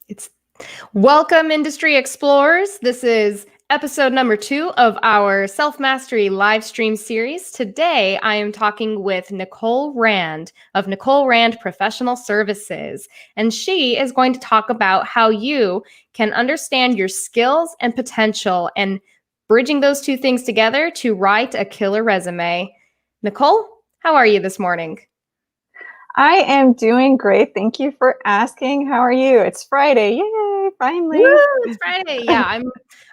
It's welcome, industry explorers. This is episode number 2 of our self-mastery live stream series. Today, I am talking with Nicole Rand of Nicole Rand Professional Services, and she is going to talk about how you can understand your skills and potential and bridging those two things together to write a killer resume. Nicole, how are you this morning? I am doing great. Thank you for asking. How are you? It's Friday. Yay, finally. Woo, it's Friday. Yeah,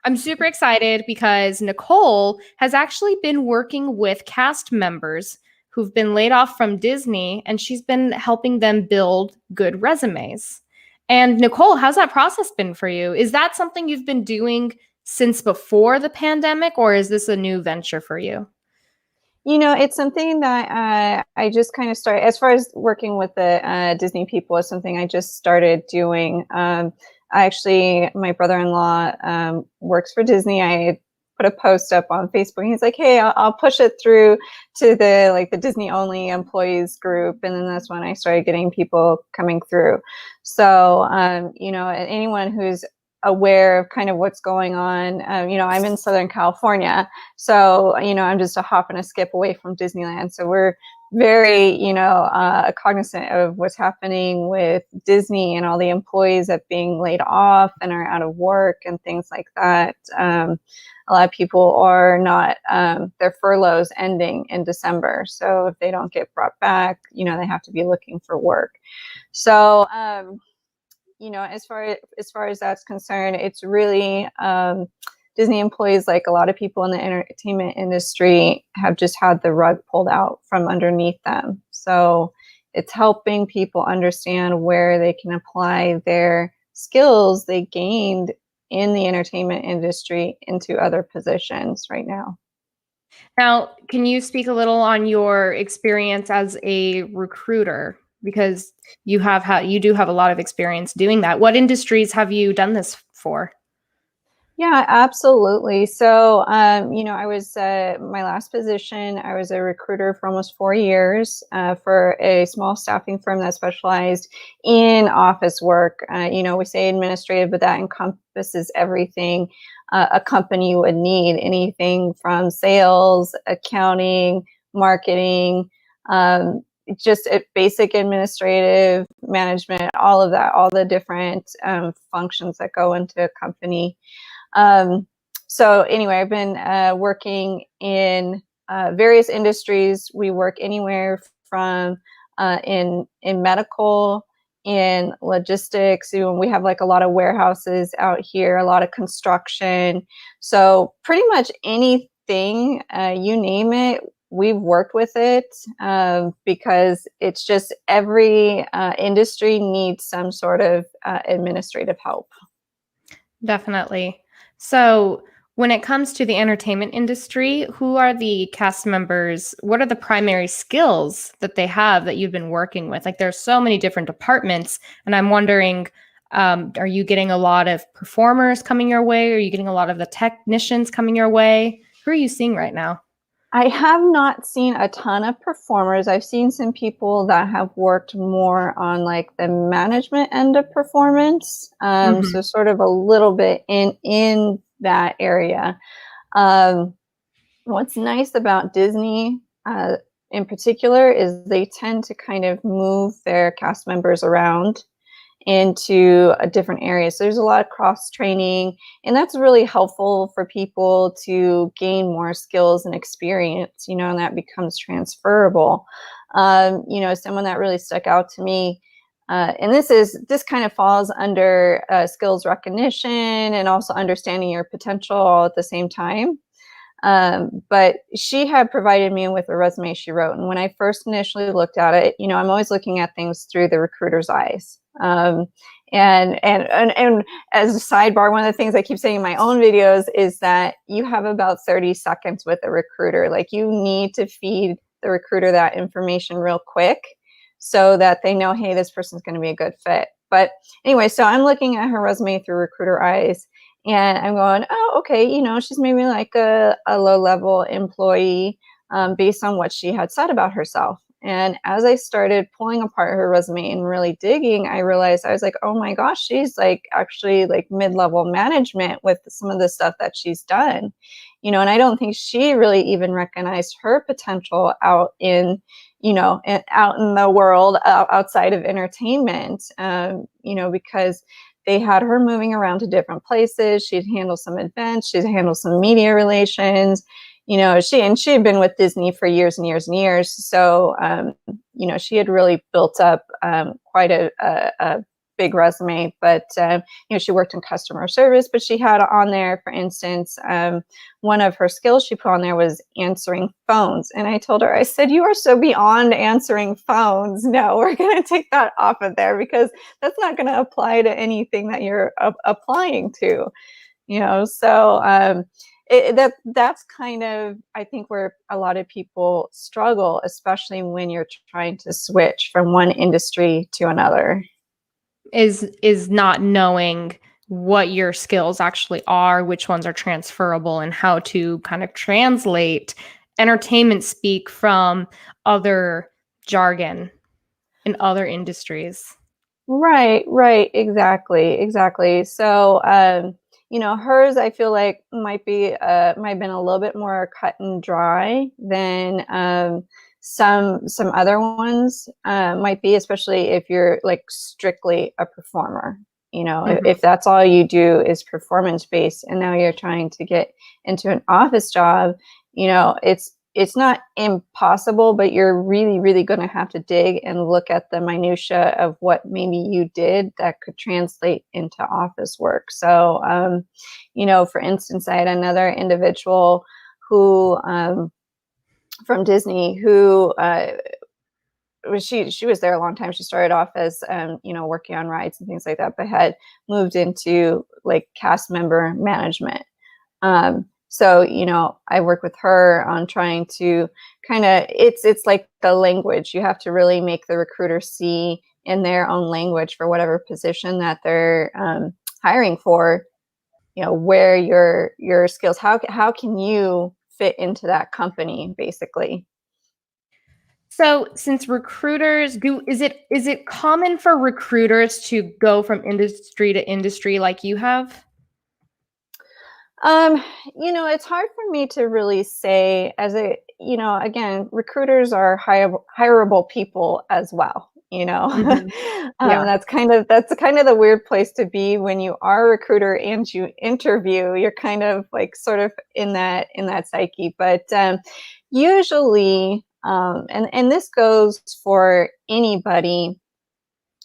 I'm super excited because Nicole has actually been working with cast members who've been laid off from Disney, and she's been helping them build good resumes. And Nicole, how's that process been for you? Is that something you've been doing since before the pandemic, or is this a new venture for you? It's something that I just kind of started, as far as working with the Disney people, is something I just started doing. My brother-in-law works for Disney. I put a post up on Facebook. He's like, "Hey, I'll push it through to the Disney only employees group," and then that's when I started getting people coming through. So, anyone who's aware of kind of what's going on. I'm in Southern California, so I'm just a hop and a skip away from Disneyland. So we're very, cognizant of what's happening with Disney and all the employees that being laid off and are out of work and things like that. A lot of people are not, their furloughs ending in December. So if they don't get brought back, they have to be looking for work. So, as far as that's concerned, it's really Disney employees, like a lot of people in the entertainment industry, have just had the rug pulled out from underneath them. So it's helping people understand where they can apply their skills they gained in the entertainment industry into other positions right now. Now, can you speak a little on your experience as a recruiter? Because you do have a lot of experience doing that. What industries have you done this for? Yeah, absolutely. So, I was my last position. I was a recruiter for almost 4 years for a small staffing firm that specialized in office work. We say administrative, but that encompasses everything a company would need. Anything from sales, accounting, marketing. Just basic administrative management, all of that, all the different functions that go into a company. So anyway, I've been working in various industries. We work anywhere from in medical, in logistics. We have like a lot of warehouses out here, a lot of construction. So pretty much anything, you name it, we've worked with it because it's just every industry needs some sort of administrative help. Definitely. So, when it comes to the entertainment industry, who are the cast members? What are the primary skills that they have that you've been working with? Like, there's so many different departments, and I'm wondering, are you getting a lot of performers coming your way? Are you getting a lot of the technicians coming your way? Who are you seeing right now? I have not seen a ton of performers. I've seen some people that have worked more on like the management end of performance. So sort of a little bit in that area. What's nice about Disney in particular is they tend to kind of move their cast members around into a different area. So there's a lot of cross training, and that's really helpful for people to gain more skills and experience, and that becomes transferable. Someone that really stuck out to me, and this kind of falls under skills recognition and also understanding your potential all at the same time. But she had provided me with a resume she wrote. And when I first initially looked at it, I'm always looking at things through the recruiter's eyes. And as a sidebar, one of the things I keep saying in my own videos is that you have about 30 seconds with a recruiter. Like, you need to feed the recruiter that information real quick so that they know, hey, this person's going to be a good fit. But anyway, so I'm looking at her resume through recruiter eyes. And I'm going, oh, okay, she's maybe like a low-level employee based on what she had said about herself. And as I started pulling apart her resume and really digging, I realized, I was like, oh my gosh, she's like actually like mid-level management with some of the stuff that she's done, and I don't think she really even recognized her potential out in, out in the world, outside of entertainment, because they had her moving around to different places. She'd handle some events, she'd handle some media relations. She had been with Disney for years and years and years. So, she had really built up quite a big resume. But, she worked in customer service, but she had on there, for instance, one of her skills she put on there was answering phones. And I told her, I said, you are so beyond answering phones. No, we're going to take that off of there because that's not going to apply to anything that you're applying to, so that's kind of, I think, where a lot of people struggle, especially when you're trying to switch from one industry to another. Is not knowing what your skills actually are, which ones are transferable, and how to kind of translate entertainment speak from other jargon in other industries. Right, exactly. So, hers, I feel like might have been a little bit more cut and dry than some other ones might be, especially if you're like strictly a performer. If that's all you do is performance based, and now you're trying to get into an office job, it's not impossible, but you're really, really going to have to dig and look at the minutia of what maybe you did that could translate into office work. So, for instance, I had another individual who, from Disney, who she was there a long time. She started off as, working on rides and things like that, but had moved into like cast member management. So, I work with her on trying to it's like the language. You have to really make the recruiter see in their own language for whatever position that they're hiring for, where your skills, how can you fit into that company, basically. So, since recruiters is it common for recruiters to go from industry to industry like you have? It's hard for me to really say, again, recruiters are hireable people as well, Mhm. Yeah. that's kind of the weird place to be when you are a recruiter and you interview. You're kind of like sort of in that psyche, but usually, and this goes for anybody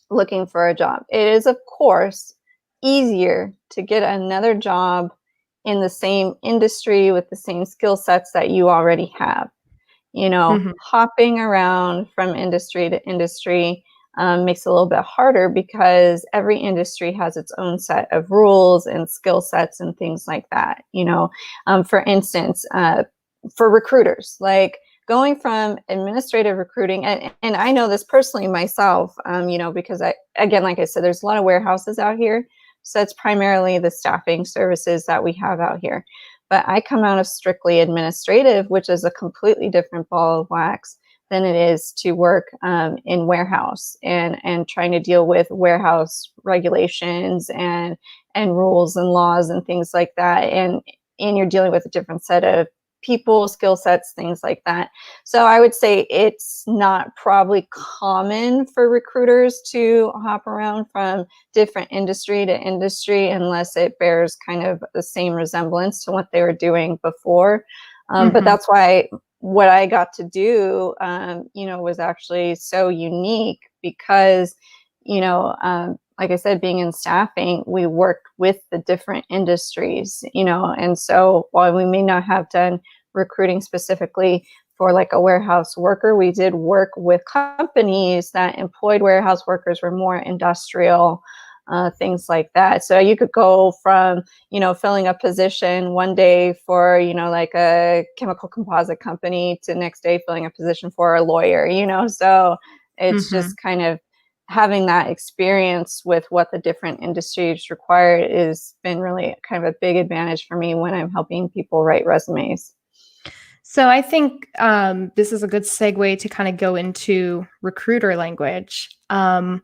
looking for a job. It is, of course, easier to get another job in the same industry with the same skill sets that you already have. Mhm. Hopping around from industry to industry makes it a little bit harder because every industry has its own set of rules and skill sets and things like that. For instance, for recruiters, like going from administrative recruiting, and I know this personally myself, because again, like I said, there's a lot of warehouses out here. So that's primarily the staffing services that we have out here. But I come out of strictly administrative, which is a completely different ball of wax than it is to work in warehouse and trying to deal with warehouse regulations and rules and laws and things like that. And you're dealing with a different set of people, skill sets, things like that. So I would say it's not probably common for recruiters to hop around from different industry to industry unless it bears kind of the same resemblance to what they were doing before. But that's why what I got to do, was actually so unique because, like I said, being in staffing, we worked with the different industries, and so while we may not have done recruiting specifically for like a warehouse worker, we did work with companies that employed warehouse workers, were more industrial, things like that. So you could go from, filling a position one day for, like a chemical composite company to next day filling a position for a lawyer, so it's Mhm. just kind of having that experience with what the different industries require is been really kind of a big advantage for me when I'm helping people write resumes. So I think this is a good segue to kind of go into recruiter language. So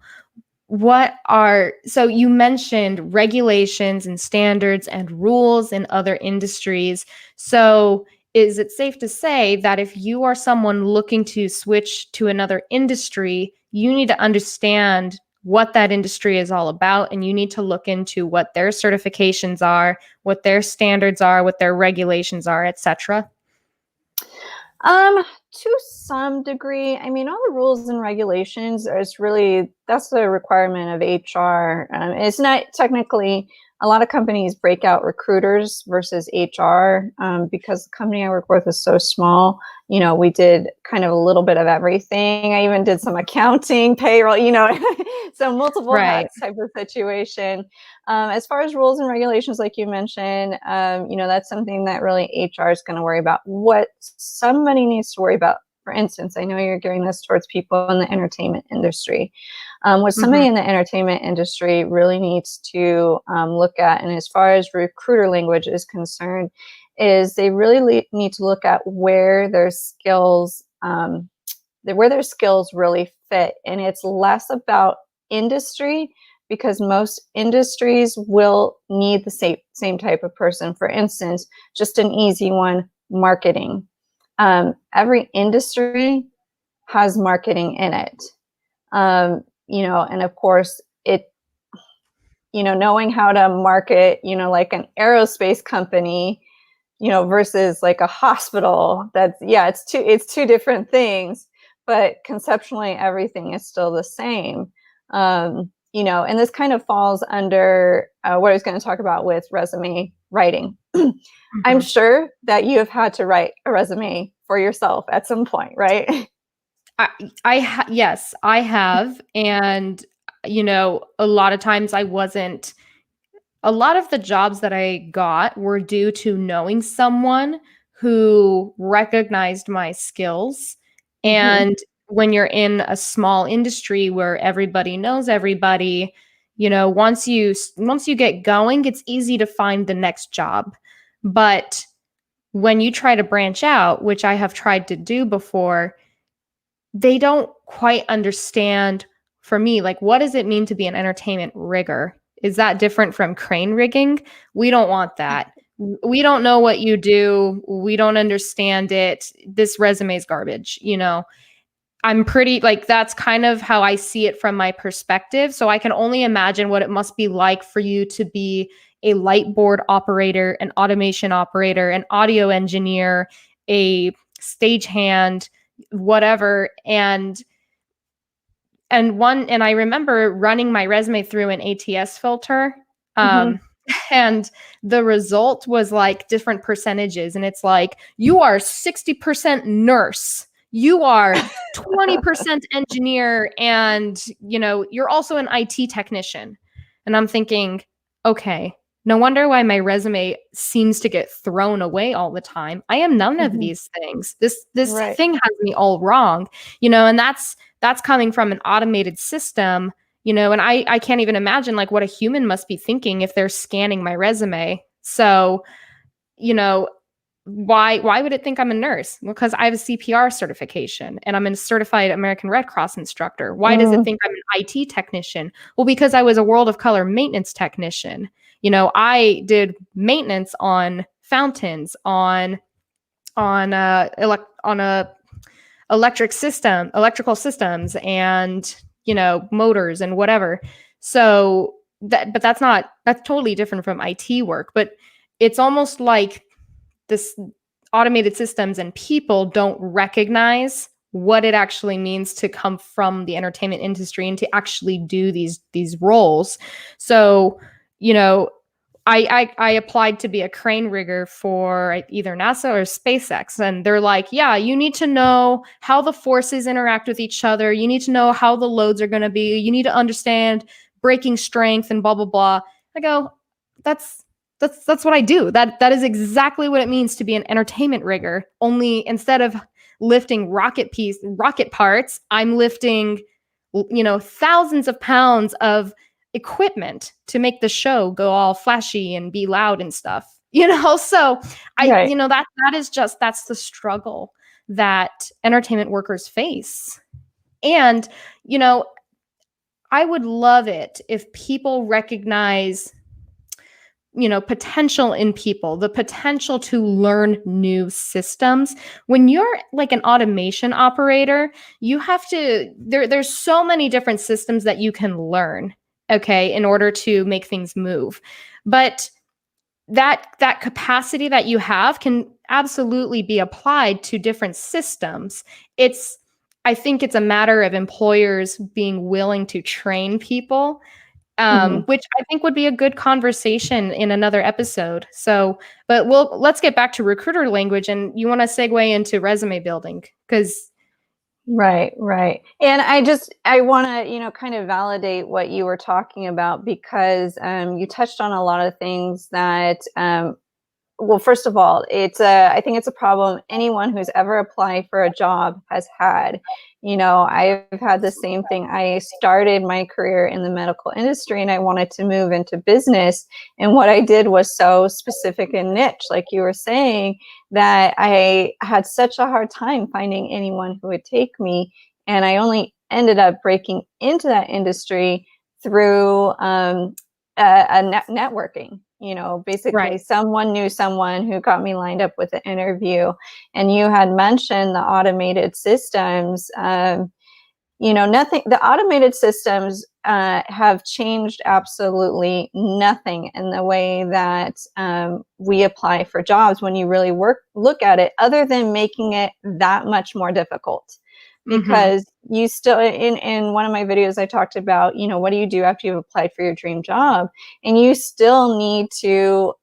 you mentioned regulations and standards and rules in other industries. So is it safe to say that if you are someone looking to switch to another industry, you need to understand what that industry is all about, and you need to look into what their certifications are, what their standards are, what their regulations are, etc.? To some degree, I mean, all the rules and regulations is really, that's the requirement of HR. It's not technically, a lot of companies break out recruiters versus HR, because the company I work with is so small. You know, we did kind of a little bit of everything. I even did some accounting, payroll, so multiple Right. hats type of situation. As far as rules and regulations, like you mentioned, that's something that really HR is going to worry about. What somebody needs to worry about, for instance, I know you're gearing this towards people in the entertainment industry. What somebody Mhm. in the entertainment industry really needs to look at, and as far as recruiter language is concerned, is they really need to look at where their skills, really fit, and it's less about industry, because most industries will need the same type of person. For instance, just an easy one, marketing. Every industry has marketing in it. And of course, knowing how to market, like an aerospace company, versus like a hospital, it's two different things, but conceptually everything is still the same. And this kind of falls under what I was going to talk about with resume writing. I'm Mhm. sure that you have had to write a resume for yourself at some point, right? Yes, I have. And, a lot of times a lot of the jobs that I got were due to knowing someone who recognized my skills. Hmm. And when you're in a small industry where everybody knows everybody, once you get going, it's easy to find the next job. But when you try to branch out, which I have tried to do before, they don't quite understand, for me, like, what does it mean to be an entertainment rigger? Is that different from crane rigging? We don't want that. We don't know what you do. We don't understand it. This resume is garbage. I'm pretty like that's kind of how I see it from my perspective. So I can only imagine what it must be like for you to be a light board operator, an automation operator, an audio engineer, a stagehand, whatever. And I remember running my resume through an ATS filter. Hmm. Um, and the result was like different percentages. And it's like, you are 60% nurse, you are 20% engineer, and you're also an IT technician. And I'm thinking, okay, no wonder why my resume seems to get thrown away all the time. I am none of Hmm. these things. This Right. thing has me all wrong. And that's coming from an automated system, and I can't even imagine like what a human must be thinking if they're scanning my resume. So, you know, why would it think I'm a nurse? Well, because I have a CPR certification and I'm a certified American Red Cross instructor. Why does it Mm. think I'm an IT technician? Well, because I was a World of Color maintenance technician. I did maintenance on fountains, on a electrical systems, and motors and whatever. So that's totally different from IT work. But it's almost like this automated systems and people don't recognize what it actually means to come from the entertainment industry and to actually do these roles. So, you know, I applied to be a crane rigger for either NASA or SpaceX, and they're like, yeah, you need to know how the forces interact with each other. You need to know how the loads are going to be. You need to understand braking strength and blah blah blah. I go, that's that's what I do. That is exactly what it means to be an entertainment rigger. Only instead of lifting rocket parts, I'm lifting thousands of pounds of equipment to make the show go all flashy and be loud and stuff. So Right. that's the struggle that entertainment workers face. And, I would love it if people recognize, potential in people, the potential to learn new systems. When you're like an automation operator, you have to, there's so many different systems that you can learn, okay, in order to make things move. But that capacity that you have can absolutely be applied to different systems. I think it's a matter of employers being willing to train people, Mhm. which I think would be a good conversation in another episode. So, but let's get back to recruiter language, and you want to segue into resume building because Right, right. And I want to, kind of validate what you were talking about because you touched on a lot of things that well, first of all, I think it's a problem anyone who's ever applied for a job has had. I've had the same thing. I started my career in the medical industry and I wanted to move into business. And what I did was so specific and niche, like you were saying, that I had such a hard time finding anyone who would take me. And I only ended up breaking into that industry through networking. Basically right, someone knew someone who got me lined up with an interview. And you had mentioned the automated systems. Nothing, the automated systems have changed absolutely nothing in the way that we apply for jobs when you really look at it, other than making it that much more difficult. mm-hmm. Because you still, in one of my videos, I talked about, what do you do after you've applied for your dream job? And you still need to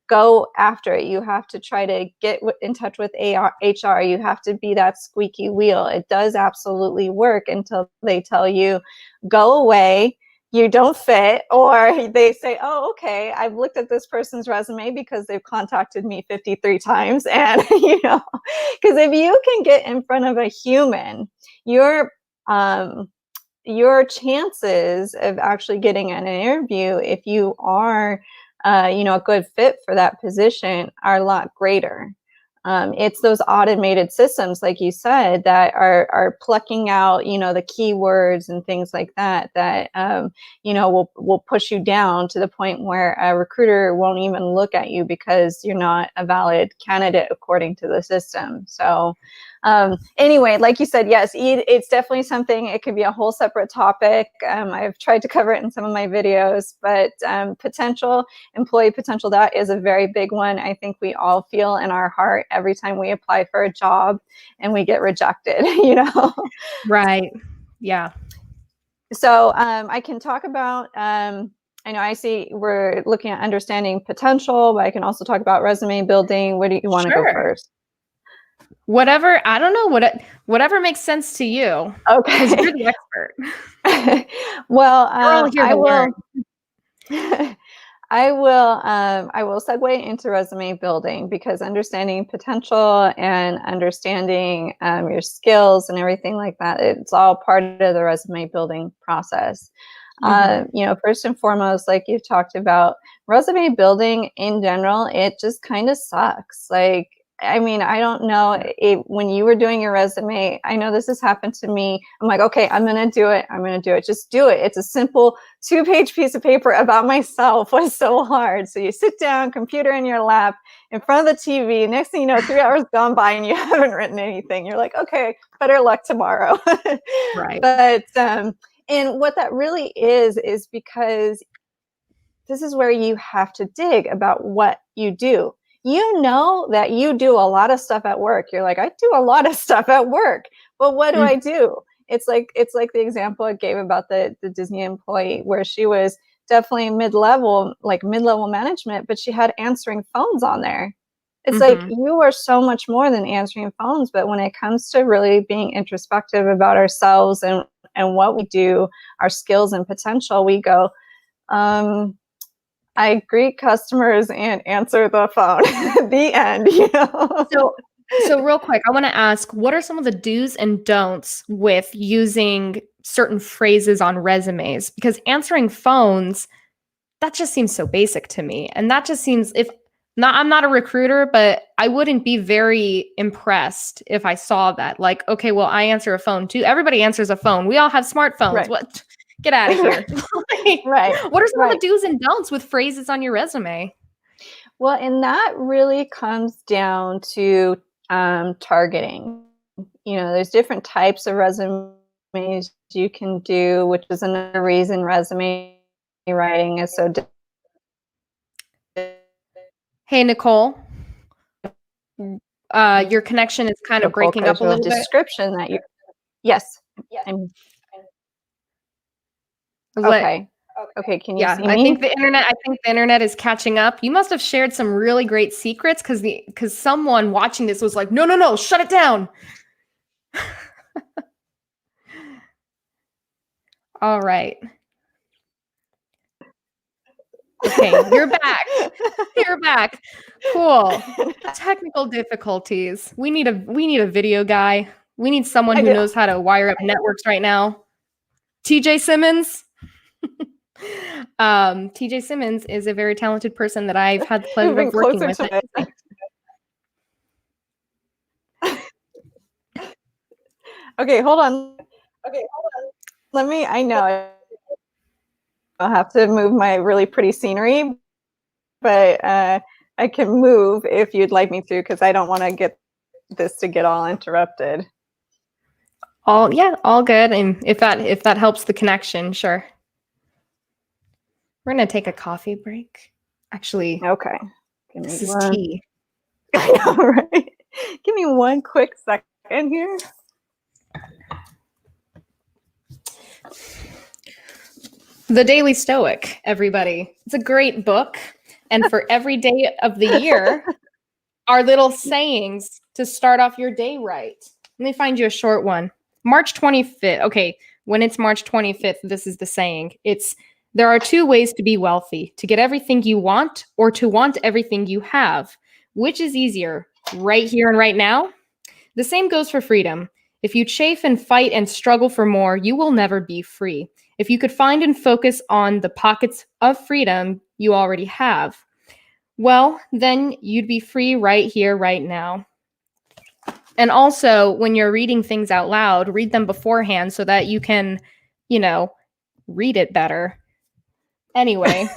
go after it. You have to try to get in touch with HR. You have to be that squeaky wheel. It does absolutely work until they tell you, go away, you don't fit, or they say, oh, okay, I've looked at this person's resume because they've contacted me 53 times. And, because if you can get in front of a human, your chances of actually getting an interview, if you are a good fit for that position, are a lot greater. It's those automated systems, like you said, that are plucking out, the keywords and things like that, will push you down to the point where a recruiter won't even look at you because you're not a valid candidate according to the system. So anyway, like you said, yes, it's definitely something. It could be a whole separate topic. I've tried to cover it in some of my videos, but employee potential, that is a very big one. I think we all feel in our heart every time we apply for a job and we get rejected, Right, yeah, So I can talk about, I know I see we're looking at understanding potential, but I can also talk about resume building. Where do you want to go sure. first? Whatever, I don't know whatever makes sense to you, because you're Okay. the expert. Well, We're all here I to learn. will. I will segue into resume building because understanding potential and understanding your skills and everything like that, it's all part of the resume building process. Mhm. First and foremost, like you've talked about, resume building in general, it just kind of sucks. Like, I mean, I don't know when you were doing your resume, I know this has happened to me. I'm like, okay, I'm going to do it. I'm going to do it. Just do it. It's a simple 2-page piece of paper about myself. Was so hard. So you sit down, computer in your lap, in front of the TV. Next thing you know, 3 hours gone by and you haven't written anything. You're like, okay, better luck tomorrow. Right. But, and what that really is because this is where you have to dig about what you do. You know that you do a lot of stuff at work. You're like, I do a lot of stuff at work, but what do Mm, I do? It's like the example I gave about the Disney employee where she was definitely mid-level, like mid-level management, but she had answering phones on there. It's like mhm. you are so much more than answering phones, but when it comes to really being introspective about ourselves and what we do, our skills and potential, we go, um, I greet customers and answer the phone. The end. So real quick, I want to ask, what are some of the do's and don'ts with using certain phrases on resumes? Because answering phones, that just seems so basic to me. And that just seems, if I'm not a recruiter, but I wouldn't be very impressed if I saw that. Like, okay, well, I answer a phone too. Everybody answers a phone. We all have smartphones. Right. What? Get out of here. Right. What are some of the Right. do's and don'ts with phrases on your resume? Well, and that really comes down to targeting. There's different types of resumes you can do, which is another reason resume writing is so Hey, Nicole. Your connection is kind of breaking up a little bit. description that you. Yes. I'm Let- okay. Okay, can you Yeah, see I me? think the internet is catching up. You must have shared some really great secrets because someone watching this was like, no, shut it down. All right. Okay, you're back. You're back. Cool. Technical difficulties. We need a video guy. We need someone who knows how to wire up networks right now. TJ Simmons. TJ Simmons is a very talented person that I've had the pleasure of working with. Okay, hold on. I know I'll have to move my really pretty scenery, but I can move if you'd like me to, because I don't want to get all interrupted. All good. And if that helps the connection, sure. We're gonna take a coffee break. Actually, okay. This is tea. I know, right? Give me one quick second here. The Daily Stoic, everybody. It's a great book. And for every day of the year, our little sayings to start off your day right. Let me find you a short one. March 25th. Okay, when it's March 25th, this is the saying. There are two ways to be wealthy: to get everything you want or to want everything you have. Which is easier, right here and right now? The same goes for freedom. If you chafe and fight and struggle for more, you will never be free. If you could find and focus on the pockets of freedom you already have, well, then you'd be free right here, right now. And also, when you're reading things out loud, read them beforehand so that you can, read it better. Anyway,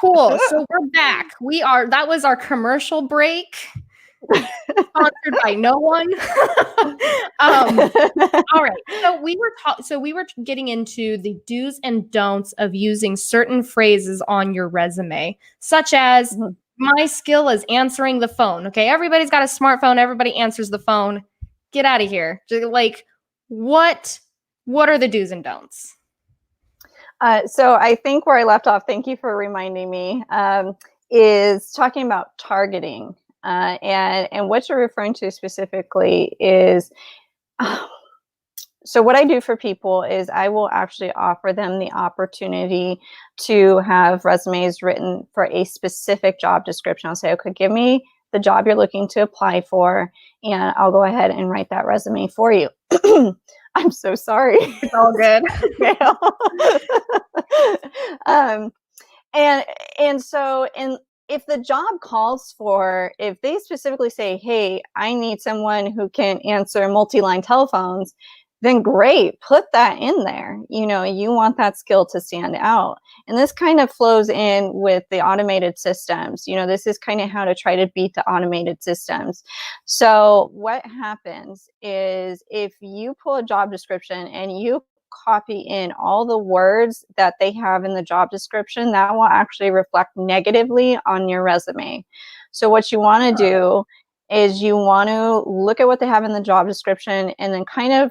cool. So we're back. That was our commercial break. Sponsored by no one. All right. So we were getting into the do's and don'ts of using certain phrases on your resume, such as my skill is answering the phone. Okay, everybody's got a smartphone. Everybody answers the phone. Get out of here. Like, what are the do's and don'ts? So I think where I left off, thank you for reminding me, is talking about targeting. And what you're referring to specifically is, so what I do for people is I will actually offer them the opportunity to have resumes written for a specific job description. I'll say, okay, give me the job you're looking to apply for, and I'll go ahead and write that resume for you. I'm so sorry. It's all good. And if the job calls for, if they specifically say, hey, I need someone who can answer multi-line telephones, then great, put that in there. You want that skill to stand out. And this kind of flows in with the automated systems. This is kind of how to try to beat the automated systems. So what happens is if you pull a job description and you copy in all the words that they have in the job description, that will actually reflect negatively on your resume. So what you want to do is you want to look at what they have in the job description and then kind of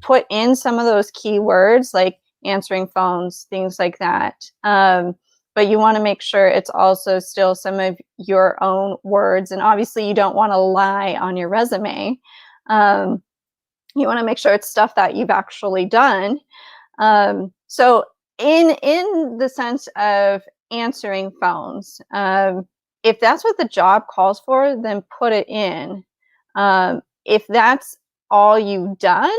put in some of those keywords like answering phones, things like that. But you want to make sure it's also still some of your own words. And obviously you don't want to lie on your resume. You want to make sure it's stuff that you've actually done. So in the sense of answering phones, if that's what the job calls for, then put it in. If that's all you've done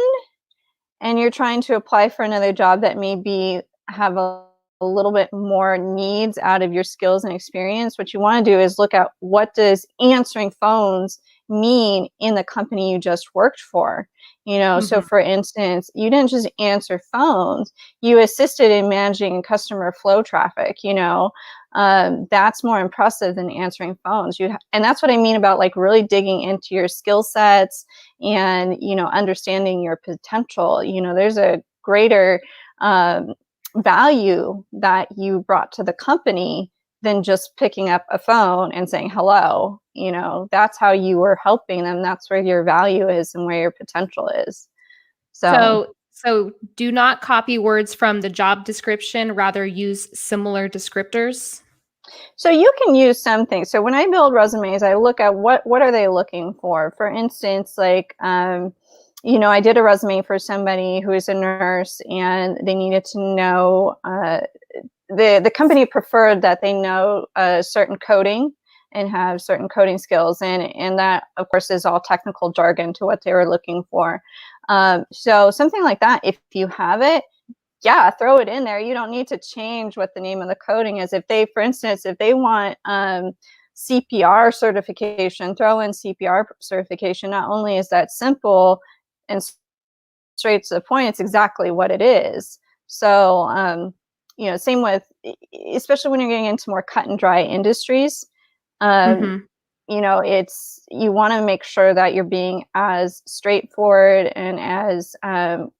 and you're trying to apply for another job that maybe have a little bit more needs out of your skills and experience, what you want to do is look at what does answering phones mean in the company you just worked for. So Mhm. for instance, you didn't just answer phones, you assisted in managing customer flow traffic. That's more impressive than answering phones. And that's what I mean about like really digging into your skill sets and understanding your potential. There's a greater value that you brought to the company than just picking up a phone and saying hello. That's how you were helping them. That's where your value is and where your potential is. So So do not copy words from the job description, rather use similar descriptors. So you can use some things. So when I build resumes, I look at what are they looking for. For instance, like I did a resume for somebody who is a nurse, and they needed to know the company preferred that they know certain coding and have certain coding skills, and that of course is all technical jargon to what they were looking for. So something like that, if you have it, yeah, throw it in there. You don't need to change what the name of the coding is. For instance, if they want CPR certification, throw in CPR certification. Not only is that simple and straight to the point, it's exactly what it is. So, same with, especially when you're getting into more cut and dry industries, um, Mhm. you want to make sure that you're being as straightforward and as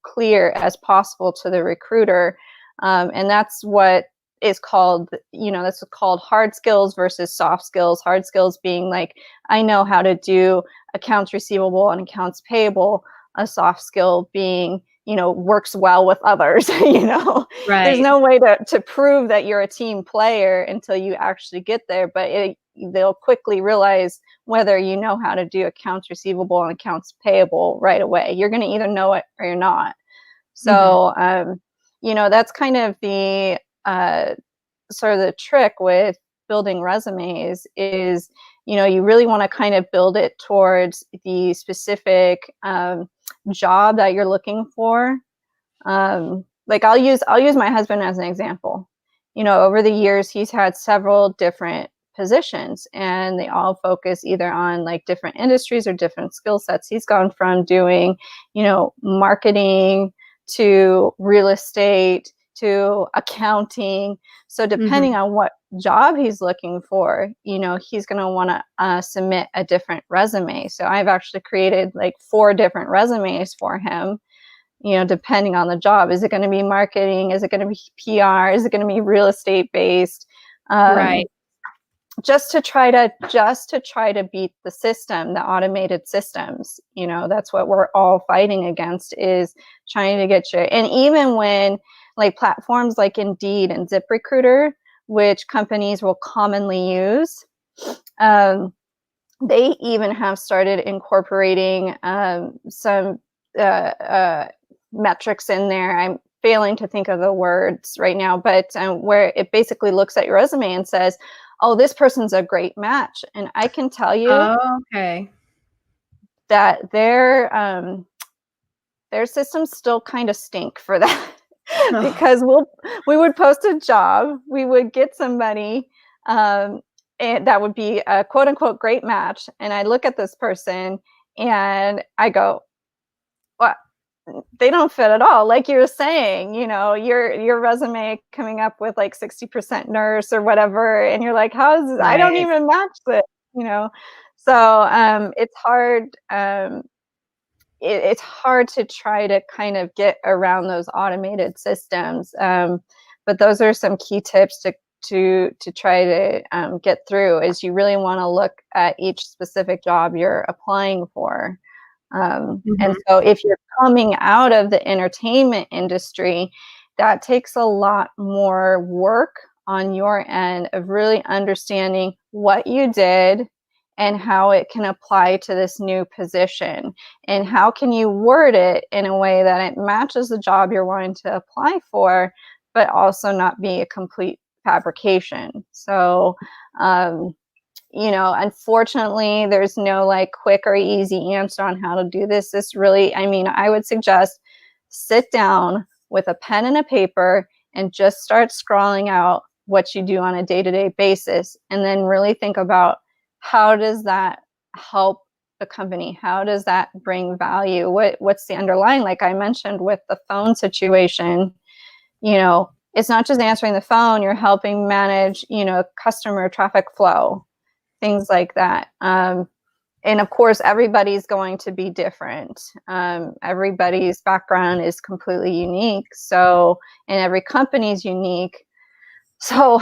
clear as possible to the recruiter. And that's what is called, that's called hard skills versus soft skills. Hard skills being like, I know how to do accounts receivable and accounts payable. A soft skill being, works well with others. There's Right. no way to prove that you're a team player until you actually get there, but they'll quickly realize whether you know how to do accounts receivable and accounts payable right away. You're going to either know it or you're not. Mhm. So, that's kind of the sort of the trick with building resumes is, you really want to kind of build it towards the specific job that you're looking for. Like I'll use my husband as an example. Over the years, he's had several different positions, and they all focus either on like different industries or different skill sets. He's gone from doing, marketing to real estate to accounting. So depending Mhm. on what job he's looking for, he's going to want to submit a different resume. So I've actually created like 4 different resumes for him, depending on the job. Is it going to be marketing? Is it going to be PR? Is it going to be real estate based? Right. Um, just to try to beat the system, the automated systems. That's what we're all fighting against, is trying to get you. And even when like platforms like Indeed and ZipRecruiter, which companies will commonly use, um, they even have started incorporating some uh, uh, metrics in there. I'm failing to think of the words right now, but where it basically looks at your resume and says, oh, this person's a great match. And I can tell you Okay. that their systems still kind of stink for that. Oh, Because we would post a job, we would get somebody, um, and that would be a quote unquote great match, and I look at this person and I go, "What? They don't fit at all." Like you were saying, your resume coming up with like 60% nurse or whatever, and you're like, "How is this? I don't right. even match this," you know. So it's hard. It's hard to try to kind of get around those automated systems. But those are some key tips to try to get through. Is you really want to look at each specific job you're applying for. And Mhm. so if you're coming out of the entertainment industry, that takes a lot more work on your end of really understanding what you did and how it can apply to this new position, and how can you word it in a way that it matches the job you're wanting to apply for, but also not be a complete fabrication. So unfortunately, there's no like quick or easy answer on how to do this. This really, I mean, I would suggest sit down with a pen and a paper and just start scrawling out what you do on a day-to-day basis, and then really think about, how does that help the company? How does that bring value? What's the underlying, like I mentioned with the phone situation, it's not just answering the phone, you're helping manage, customer traffic flow, things like that. And of course, everybody's going to be different. Everybody's background is completely unique. So, and every company is unique. So,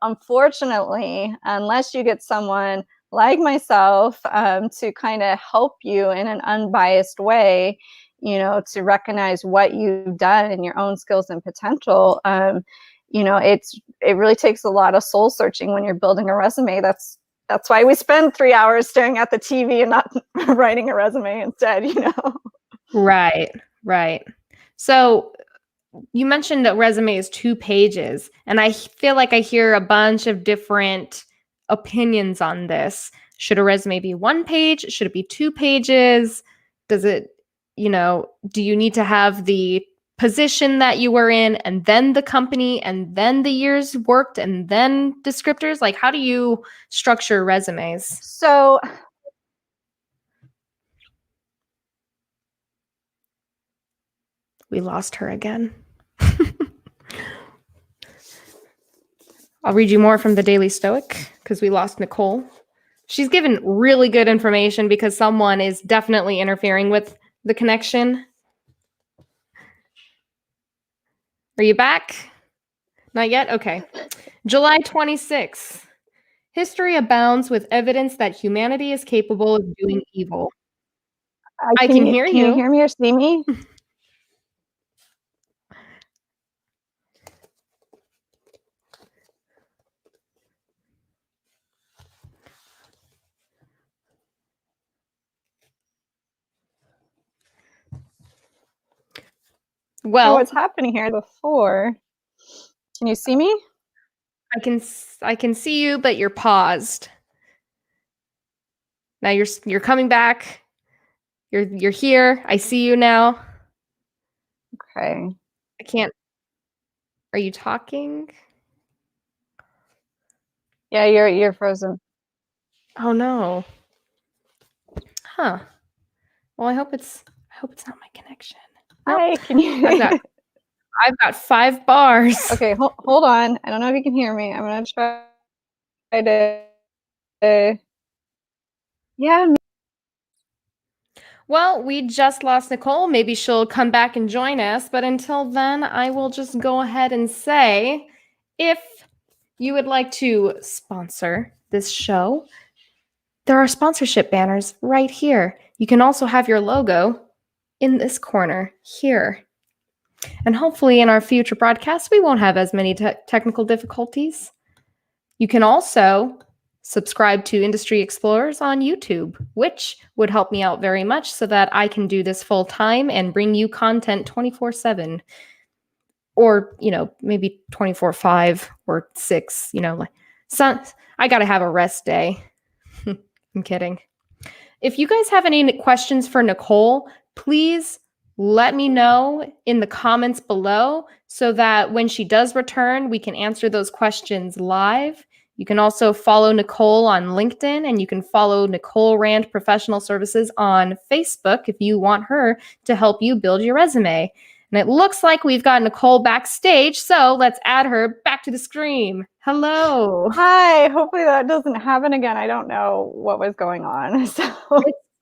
unfortunately, unless you get someone like myself to kind of help you in an unbiased way, to recognize what you've done and your own skills and potential, it really takes a lot of soul searching when you're building a resume. That's why we spend 3 hours staring at the TV and not writing a resume instead, Right. So you mentioned that resume is 2 pages, and I feel like I hear a bunch of different opinions on this. Should a resume be 1 page? Should it be 2 pages? Does it, do you need to have the position that you were in, and then the company, and then the years worked, and then descriptors? Like, how do you structure resumes? So we lost her again. I'll read you more from the Daily Stoic because we lost Nicole. She's given really good information because someone is definitely interfering with the connection. Are you back? Not yet? Okay. July 26th. History abounds with evidence that humanity is capable of doing evil. I can hear you. Can you hear me or see me? Well, so what's happening here before? Can you see me? I can see you, but you're paused. Now you're coming back. You're here. I see you now. Okay. I can't. Are you talking? Yeah, you're frozen. Oh no. Huh. Well, I hope it's not my connection. Hi, can you? I've got 5 bars. Okay, hold on. I don't know if you can hear me. I'm gonna try to. Yeah. Well, we just lost Nicole. Maybe she'll come back and join us. But until then, I will just go ahead and say, if you would like to sponsor this show, there are sponsorship banners right here. You can also have your logo in this corner here. And hopefully in our future broadcasts, we won't have as many technical difficulties. You can also subscribe to Industry Explorers on YouTube, which would help me out very much so that I can do this full time and bring you content 24/7. Or, maybe 24/5 or 6, I got to have a rest day. I'm kidding. If you guys have any questions for Nicole, please let me know in the comments below so that when she does return, we can answer those questions live. You can also follow Nicole on LinkedIn, and you can follow Nicole Rand Professional Services on Facebook if you want her to help you build your resume. And it looks like we've got Nicole backstage, so let's add her back to the screen. Hello. Hi. Hopefully that doesn't happen again. I don't know what was going on. So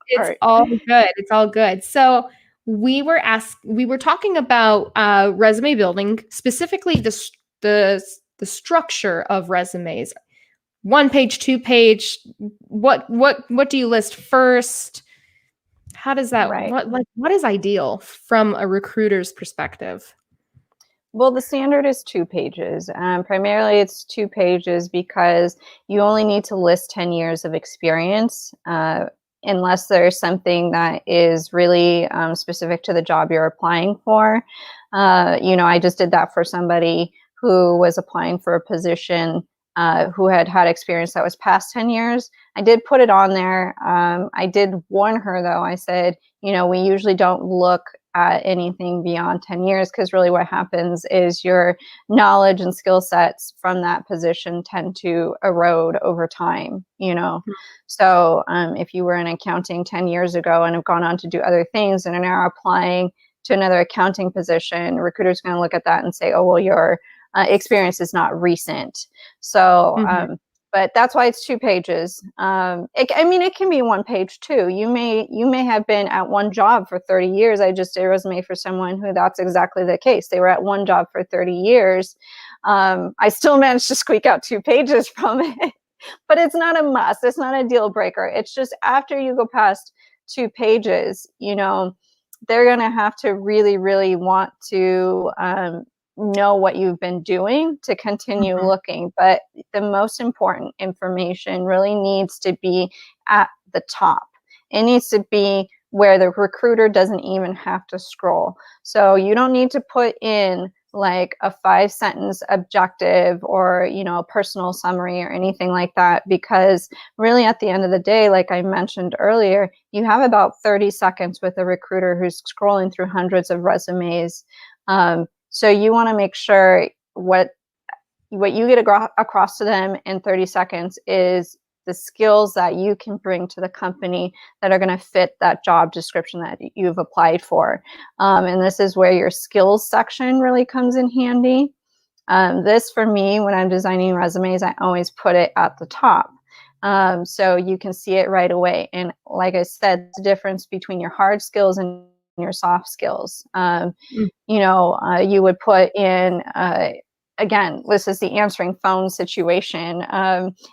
it's all good. It's all good. So we were talking about resume building, specifically the structure of resumes. 1 page, 2 page. What do you list first? How does that? Right. What is ideal from a recruiter's perspective? Well, the standard is 2 pages. Primarily, it's 2 pages because you only need to list 10 years of experience, unless there's something that is really specific to the job you're applying for. I just did that for somebody who was applying for a position who had experience that was past 10 years. I did put it on there. I did warn her, though. I said, we usually don't look at anything beyond 10 years, because really what happens is your knowledge and skill sets from that position tend to erode over time, you know. So if you were in accounting 10 years ago and have gone on to do other things and are now applying to another accounting position, a recruiter's going to look at that and say, oh, well, your experience is not recent. So but that's why it's 2 pages. It can be 1 page too. You may have been at one job for 30 years. I just did a resume for someone who that's exactly the case. They were at one job for 30 years. I still managed to squeak out 2 pages from it, but it's not a must. It's not a deal breaker. It's just after you go past 2 pages, you know, they're going to have to really, really want to know what you've been doing to continue looking. But the most important information really needs to be at the top. It needs to be where the recruiter doesn't even have to scroll. So you don't need to put in like a 5-sentence objective or, you know, a personal summary or anything like that, because really at the end of the day, like I mentioned earlier, you have about 30 seconds with a recruiter who's scrolling through hundreds of resumes. So you want to make sure what you get across to them in 30 seconds is the skills that you can bring to the company that are going to fit that job description that you've applied for. And this is where your skills section really comes in handy. This, for me, when I'm designing resumes, I always put it at the top. So you can see it right away. And like I said, the difference between your hard skills and your soft skills. You know, you would put in, again, this is the answering phone situation.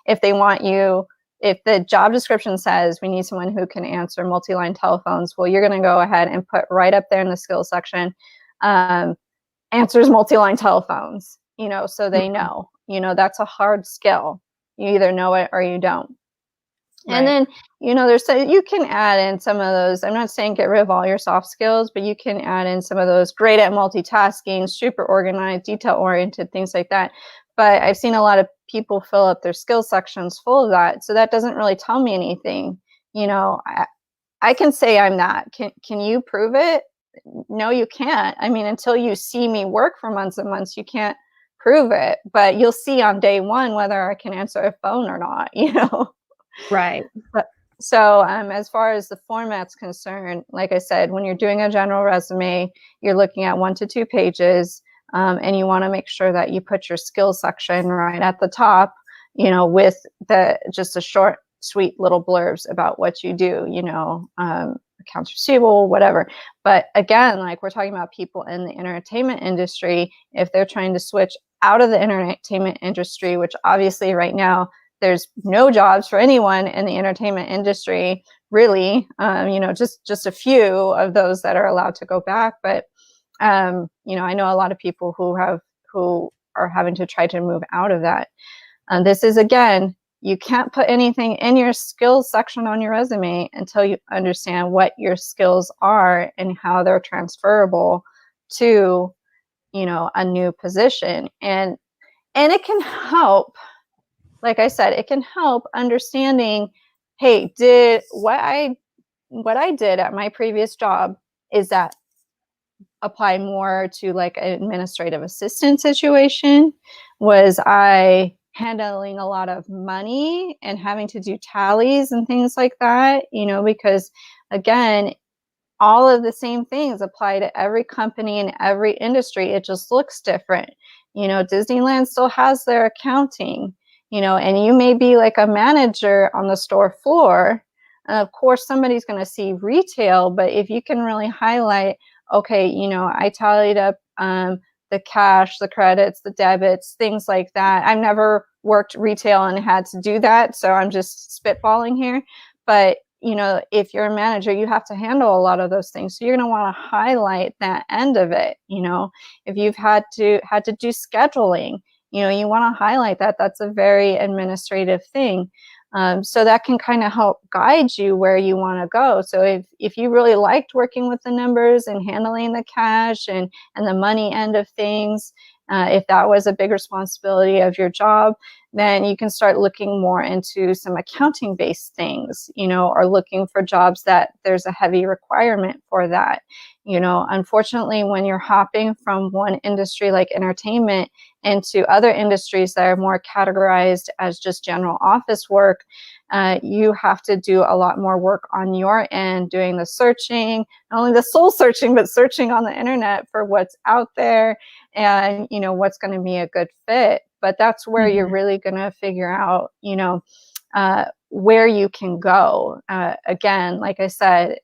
If they want you, if the job description says we need someone who can answer multi-line telephones, well, you're going to go ahead and put right up there in the skills section, answers multi-line telephones, you know, so they know, you know, that's a hard skill. You either know it or you don't. And then, you know, you can add in some of those. I'm not saying get rid of all your soft skills, but you can add in some of those: great at multitasking, super organized, detail-oriented, things like that. But I've seen a lot of people fill up their skills sections full of that. So that doesn't really tell me anything. You know, I can say I'm that. Can you prove it? No, you can't. I mean, until you see me work for months and months, you can't prove it. But you'll see on day one whether I can answer a phone or not, you know? Right. So as far as the format's concerned, like I said, when you're doing a general resume, you're looking at 1 to 2 pages, and you want to make sure that you put your skills section right at the top, you know, with just a short, sweet little blurbs about what you do, you know, accounts receivable, whatever. But again, like we're talking about people in the entertainment industry, if they're trying to switch out of the entertainment industry, which obviously right now, there's no jobs for anyone in the entertainment industry, really. You know, just a few of those that are allowed to go back. But you know, I know a lot of people who are having to try to move out of that. This is, again, you can't put anything in your skills section on your resume until you understand what your skills are and how they're transferable to, you know, a new position. And it can help. Like I said, it can help understanding, hey, did what I did at my previous job, is that apply more to like an administrative assistant situation? Was I handling a lot of money and having to do tallies and things like that? You know, because again, all of the same things apply to every company and every industry. It just looks different. You know, Disneyland still has their accounting. You know, and you may be like a manager on the store floor. Of course, somebody's going to see retail, but if you can really highlight, okay, you know, I tallied up the cash, the credits, the debits, things like that. I've never worked retail and had to do that, so I'm just spitballing here. But, you know, if you're a manager, you have to handle a lot of those things. So you're going to want to highlight that end of it. You know, if you've had to do scheduling, you know, you want to highlight that. That's a very administrative thing. So that can kind of help guide you where you want to go. So if you really liked working with the numbers and handling the cash and the money end of things, If that was a big responsibility of your job, then you can start looking more into some accounting based things, or looking for jobs that there's a heavy requirement for that. Unfortunately, when you're hopping from one industry like entertainment into other industries that are more categorized as just general office work, you have to do a lot more work on your end, doing the searching, not only the soul searching, but searching on the internet for what's out there and, what's going to be a good fit. But that's where you're really going to figure out, where you can go. Again, like I said,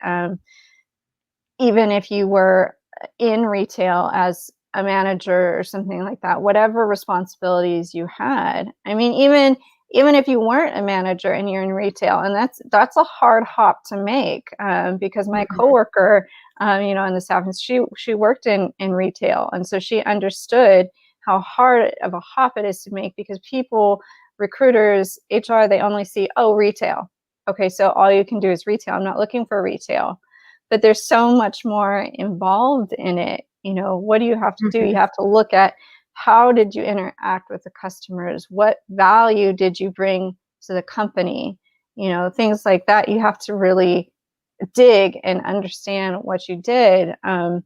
even if you were in retail as a manager or something like that, whatever responsibilities you had. I mean, even if you weren't a manager and you're in retail, and that's a hard hop to make, because my coworker, in the staff, she worked in retail, and so she understood how hard of a hop it is to make, because people, recruiters, HR, they only see, oh, retail. Okay, so all you can do is retail. I'm not looking for retail. But there's so much more involved in it. What do you have to do? You have to look at, how did you interact with the customers? What value did you bring to the company? Things like that. You have to really dig and understand what you did. And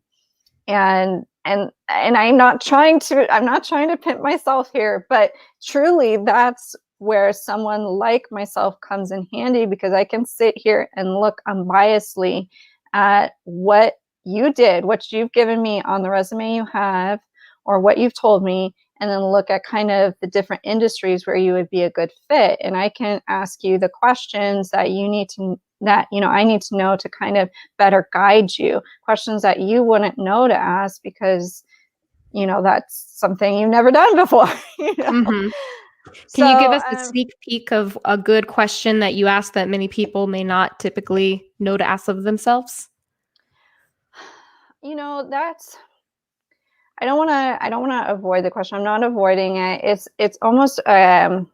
I'm not trying to pimp myself here, but truly that's where someone like myself comes in handy, because I can sit here and look unbiasedly at what you did, what you've given me on the resume you have, or what you've told me, and then look at kind of the different industries where you would be a good fit. And I can ask you the questions that I need to know to kind of better guide you, questions that you wouldn't know to ask, because that's something you've never done before. Can you give us a sneak peek of a good question that you ask that many people may not typically know to ask of themselves? That's, I don't want to avoid the question. I'm not avoiding it. It's almost a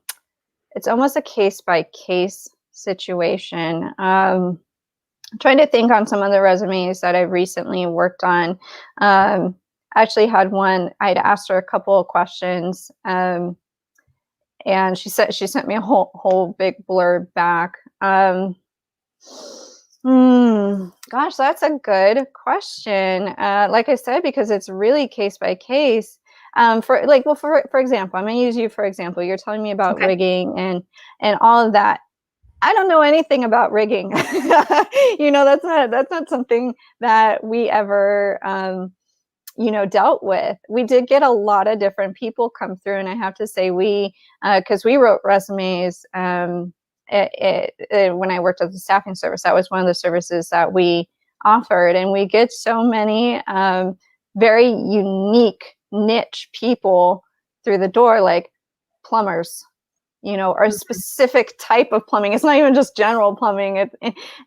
case by case situation. I'm trying to think on some of the resumes that I've recently worked on. I actually had one. I'd asked her a couple of questions, and she sent me a whole big blurb back. Gosh, that's a good question. Like I said, because it's really case by case. For example, I'm gonna use you for example. You're telling me about rigging and all of that. I don't know anything about rigging. That's not something that we ever dealt with. We did get a lot of different people come through, and I have to say because we wrote resumes. When I worked at the staffing service, that was one of the services that we offered, and we get so many very unique niche people through the door, like plumbers, or a specific type of plumbing. It's not even just general plumbing,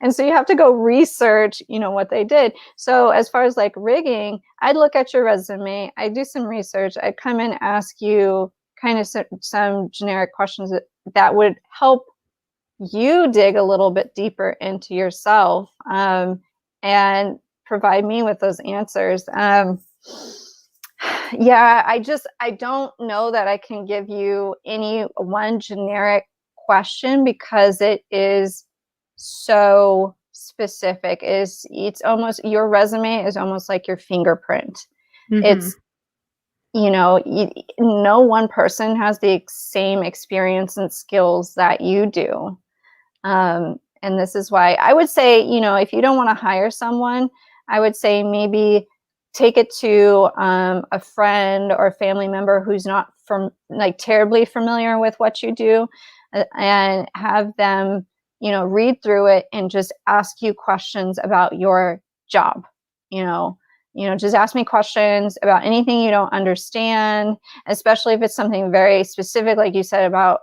and so you have to go research what they did. So as far as like rigging, I'd look at your resume, I'd do some research, I'd come and ask you kind of some generic questions that would help you dig a little bit deeper into yourself, and provide me with those answers. I don't know that I can give you any one generic question, because it is so specific. It's almost, your resume is almost like your fingerprint. It's no one person has the same experience and skills that you do. And this is why I would say, if you don't want to hire someone, I would say maybe take it to a friend or a family member who's not terribly familiar with what you do, and have them, read through it and just ask you questions about your job. Just ask me questions about anything you don't understand, especially if it's something very specific, like you said, about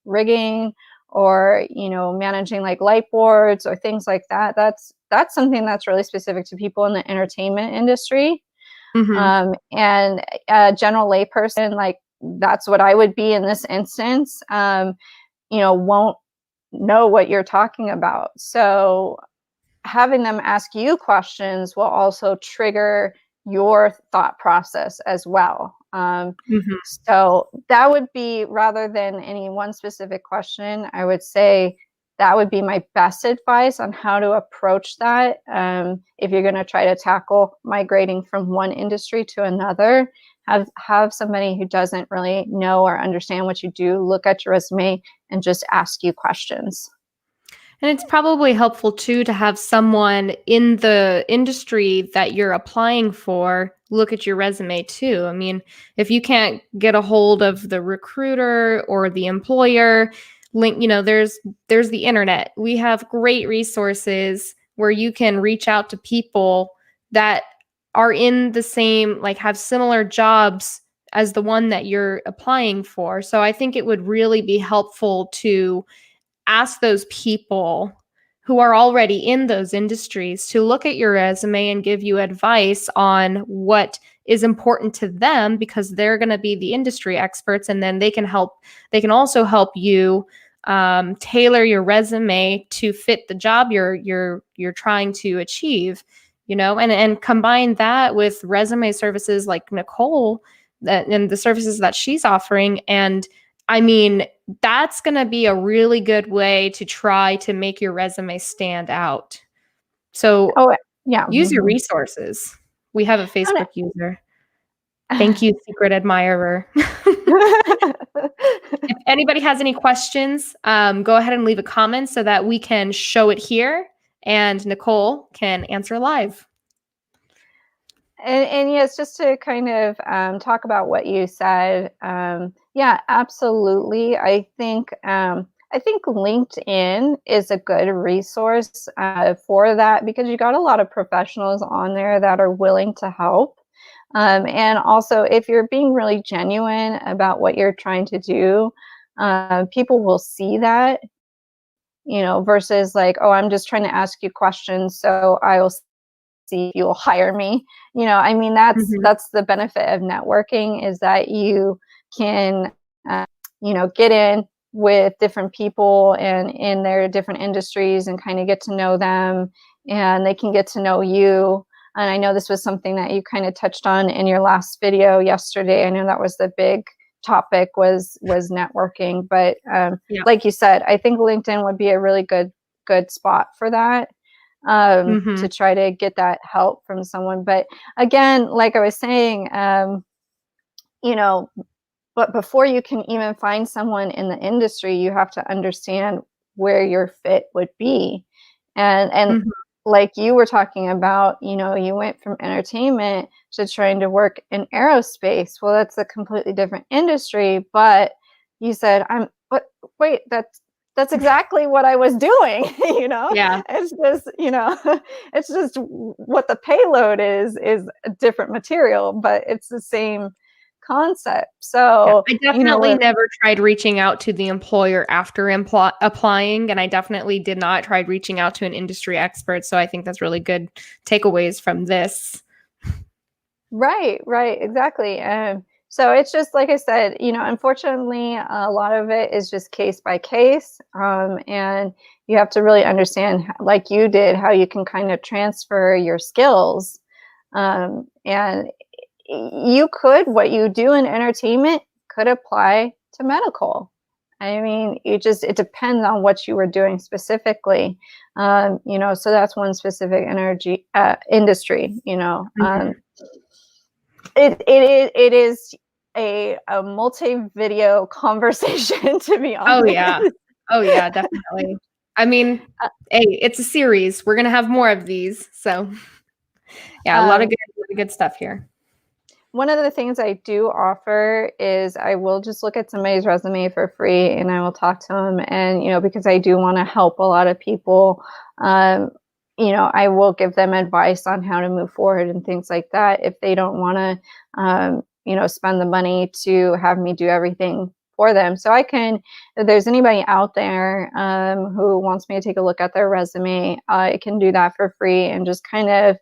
rigging, or managing like light boards or things like that. That's something that's really specific to people in the entertainment industry. And a general layperson, like that's what I would be in this instance, won't know what you're talking about. So having them ask you questions will also trigger your thought process as well. Mhm. So that would be, rather than any one specific question, I would say that would be my best advice on how to approach that. If you're going to try to tackle migrating from one industry to another, have somebody who doesn't really know or understand what you do look at your resume and just ask you questions. And it's probably helpful too to have someone in the industry that you're applying for look at your resume too. I mean, if you can't get a hold of the recruiter or the employer, there's the internet. We have great resources where you can reach out to people that are in the same, like have similar jobs as the one that you're applying for. So I think it would really be helpful to ask those people who are already in those industries to look at your resume and give you advice on what is important to them, because they're going to be the industry experts, and then they can also help you tailor your resume to fit the job you're trying to achieve, and combine that with resume services like Nicole and the services that she's offering. And I mean, that's going to be a really good way to try to make your resume stand out. So Oh, yeah. use your resources. We have a Facebook user. Thank you, secret admirer. If anybody has any questions, go ahead and leave a comment so that we can show it here and Nicole can answer live. And yes, just to kind of talk about what you said. Yeah, absolutely. I think LinkedIn is a good resource for that, because you got a lot of professionals on there that are willing to help. And also, if you're being really genuine about what you're trying to do, people will see that, versus like, oh, I'm just trying to ask you questions, so I'll see if you'll hire me. I mean, Mhm. that's the benefit of networking, is that you can, uh, get in with different people and in their different industries and kind of get to know them, and they can get to know you. And I know this was something that you kind of touched on in your last video yesterday. I know that was the big topic, was networking. But Yeah. like you said, I think LinkedIn would be a really good spot for that, Mhm. to try to get that help from someone. But again, like I was saying, you know, but before you can even find someone in the industry, you have to understand where your fit would be. And Mhm. like you were talking about, you went from entertainment to trying to work in aerospace. Well, that's a completely different industry, but you said, but wait, that's exactly what I was doing, Yeah. It's just, it's just what the payload is a different material, but it's the same concept. Yeah, So, I definitely with never tried reaching out to the employer after applying, and I definitely did not try reaching out to an industry expert. So I think that's really good takeaways from this. right, exactly. So it's just like I said, unfortunately, a lot of it is just case by case, and you have to really understand, like you did, how you can kind of transfer your skills, and what you do in entertainment could apply to medical. I mean, it depends on what you were doing specifically. So that's one specific industry. Mhm. It is a multi-video conversation, to be Oh honest. yeah. Oh yeah, definitely. I mean, hey, it's a series. We're gonna have more of these. So yeah, Um, a lot of good stuff here. One of the things I do offer is I will just look at somebody's resume for free, and I will talk to them. And, because I do want to help a lot of people, I will give them advice on how to move forward and things like that, if they don't want to, spend the money to have me do everything for them. So if there's anybody out there who wants me to take a look at their resume, I can do that for free and just kind of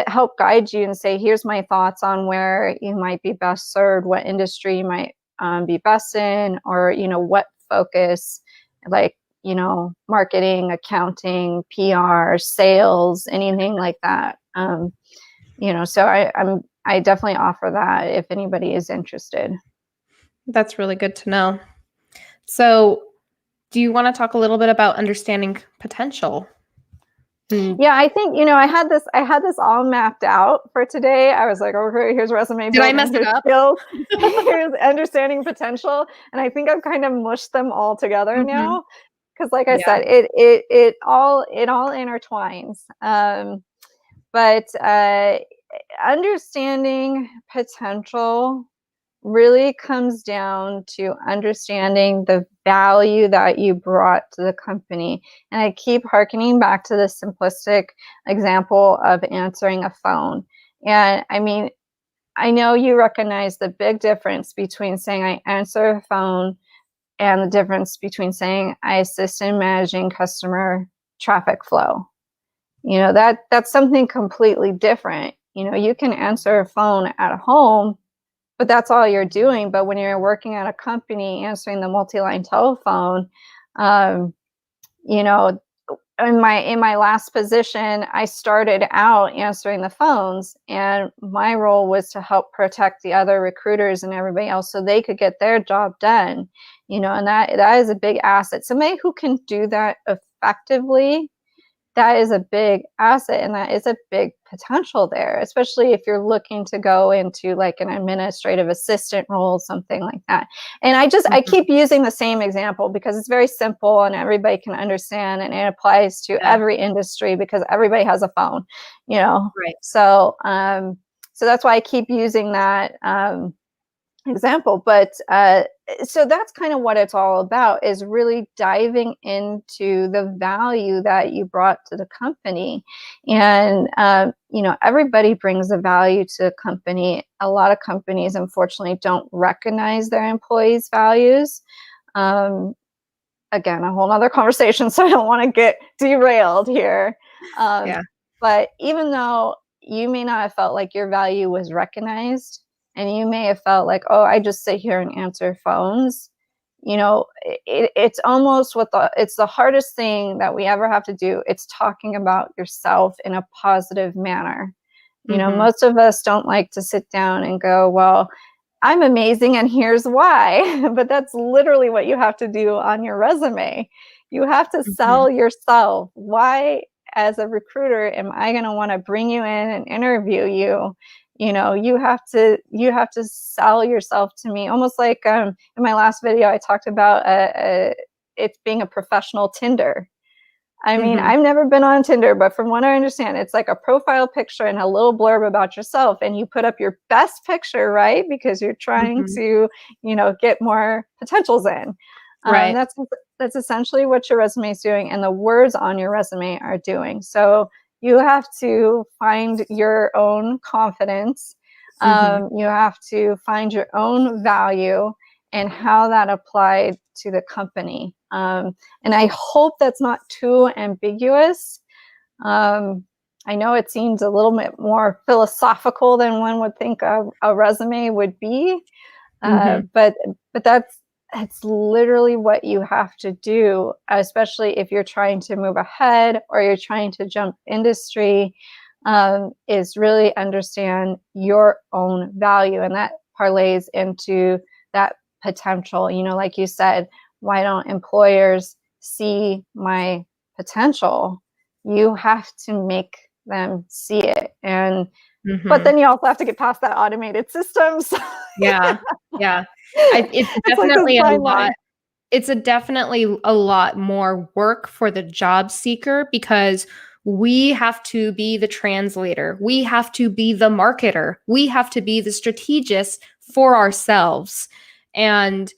help guide you and say, here's my thoughts on where you might be best served, what industry you might be best in, or, what focus, like, marketing, accounting, PR, sales, anything like that. So I'm I definitely offer that if anybody is interested. That's really good to know. So, do you want to talk a little bit about understanding potential? Yeah, I think, I had this all mapped out for today. I was like, okay, here's resume Did I mess building, it here's up? skills, here's understanding potential. And I think I've kind of mushed them all together Mhm. now. Because like I Yeah. said, it all intertwines. But understanding potential really comes down to understanding the value that you brought to the company. And I keep harkening back to the simplistic example of answering a phone. And I mean, I know you recognize the big difference between saying I answer a phone and the difference between saying I assist in managing customer traffic flow. That's something completely different. You can answer a phone at home, but that's all you're doing. But when you're working at a company answering the multi-line telephone, um, you know, in my last position, I started out answering the phones, and my role was to help protect the other recruiters and everybody else so they could get their job done. And that is a big asset. Somebody who can do that effectively, that is a big asset, and that is a big potential there, especially if you're looking to go into like an administrative assistant role, something like that. And I Mhm. keep using the same example because it's very simple and everybody can understand, and it applies to Yeah. every industry because everybody has a phone, you know. Right. So that's why I keep using that example. But so that's kind of what it's all about, is really diving into the value that you brought to the company. And everybody brings a value to the company. A lot of companies unfortunately don't recognize their employees' values. um, Again, a whole nother conversation, so I don't want to get derailed here. um, Yeah. but even though you may not have felt like your value was recognized, and you may have felt like, oh, I just sit here and answer phones, it's almost it's the hardest thing that we ever have to do. It's talking about yourself in a positive manner. Mhm. Most of us don't like to sit down and go, well, I'm amazing and here's why. But that's literally what you have to do on your resume. You have to Mhm. sell yourself. Why, as a recruiter, am I going to want to bring you in and interview you? You have to sell yourself to me. Almost like in my last video, I talked about it being a professional Tinder. I mean, Mhm. I've never been on Tinder, but from what I understand, it's like a profile picture and a little blurb about yourself, and you put up your best picture, right? Because you're trying Mhm. to, get more potentials in. Right. That's essentially what your resume is doing, and the words on your resume are doing. So you have to find your own confidence. Mhm. You have to find your own value and how that applied to the company. And I hope that's not too ambiguous. Um, I know it seems a little bit more philosophical than one would think a resume would be, Mhm. but it's literally what you have to do, especially if you're trying to move ahead or you're trying to jump industry. Is really understand your own value, and that parlays into that potential. Like you said, why don't employers see my potential? You have to make them see it. But Mhm. then you also have to get past that automated systems. Yeah. Yeah. It's It's like this definitely a fine lot. line. It's definitely a lot more work for the job seeker because we have to be the translator. We have to be the marketer. We have to be the strategist for ourselves. And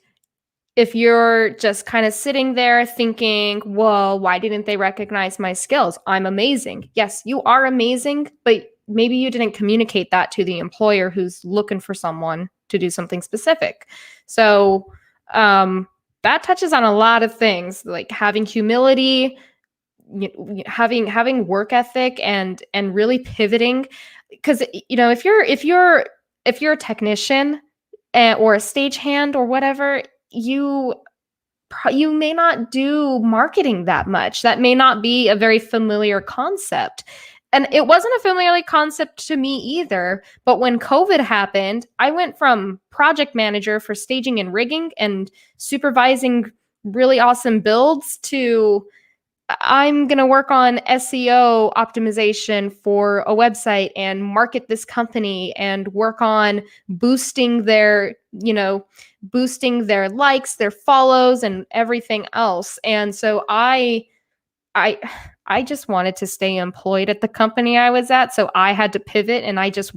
if you're just kind of sitting there thinking, well, why didn't they recognize my skills? I'm amazing. Yes, you are amazing, but maybe you didn't communicate that to the employer who's looking for someone to do something specific. So, um, that touches on a lot of things like having humility, having work ethic, and really pivoting. Because if you're a technician, or a stagehand or whatever, you you may not do marketing that much. That may not be a very familiar concept. And it wasn't a familiar concept to me either. But when COVID happened, I went from project manager for staging and rigging and supervising really awesome builds to I'm going to work on SEO optimization for a website and market this company and work on boosting their, boosting their likes, their follows and everything else. And so I I just wanted to stay employed at the company I was at, so I had to pivot and I just